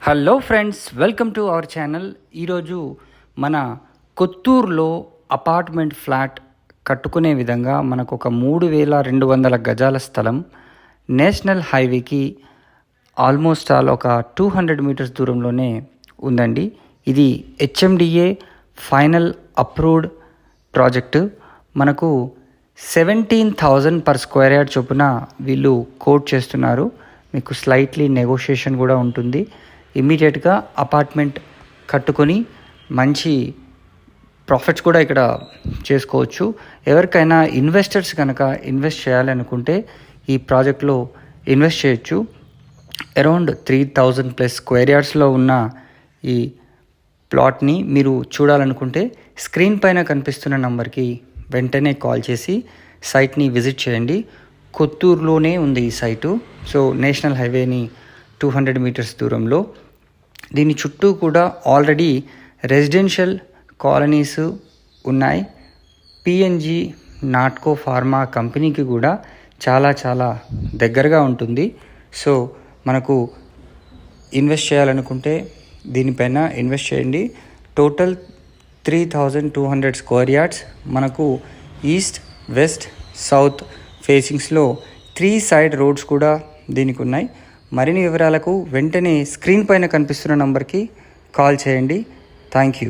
Hello friends, welcome to our channel. ఈరోజు మన కొత్తూరులో apartment flat కట్టుకునే విధంగా మనకు ఒక 3200 గజాల స్థలం నేషనల్ హైవేకి ఆల్మోస్ట్ ఒక 200 మీటర్స్ దూరంలోనే ఉందండి. ఇది HMDA ఫైనల్ అప్రూవ్డ్ ప్రాజెక్టు. మనకు 17,000 పర్ స్క్వేర్ యార్డ్ చొప్పున వీళ్ళు కోట్ చేస్తున్నారు. మీకు స్లైట్లీ నెగోషియేషన్ కూడా ఉంటుంది. ఇమ్మీడియట్గా అపార్ట్మెంట్ కట్టుకొని మంచి ప్రాఫిట్స్ కూడా ఇక్కడ చేసుకోవచ్చు. ఎవరికైనా ఇన్వెస్టర్స్ కనుక ఇన్వెస్ట్ చేయాలనుకుంటే ఈ ప్రాజెక్ట్లో ఇన్వెస్ట్ చేయొచ్చు. అరౌండ్ 3,000+ స్క్వేర్ యార్డ్స్లో ఉన్న ఈ ప్లాట్ని మీరు చూడాలనుకుంటే స్క్రీన్ పైన కనిపిస్తున్న నంబర్కి వెంటనే కాల్ చేసి సైట్ని విజిట్ చేయండి. కొత్తూరులోనే ఉంది ఈ సైటు. సో నేషనల్ హైవేని 200 మీటర్స్ దూరంలో. దీని చుట్టూ కూడా ఆల్రెడీ రెసిడెన్షియల్ కాలనీస్ ఉన్నాయి. PNG నాట్కో ఫార్మా కంపెనీకి కూడా చాలా దగ్గరగా ఉంటుంది. సో మనకు ఇన్వెస్ట్ చేయాలనుకుంటే దీనిపైన ఇన్వెస్ట్ చేయండి. Total 3,200 square yards. మనకు ఈస్ట్, వెస్ట్, సౌత్ ఫేసింగ్స్లో 3 సైడ్ రోడ్స్ కూడా దీనికి ఉన్నాయి. మరిన్ని వివరాలకు వెంటనే స్క్రీన్ పైన కనిపిస్తున్న నంబర్కి కాల్ చేయండి. Thank you.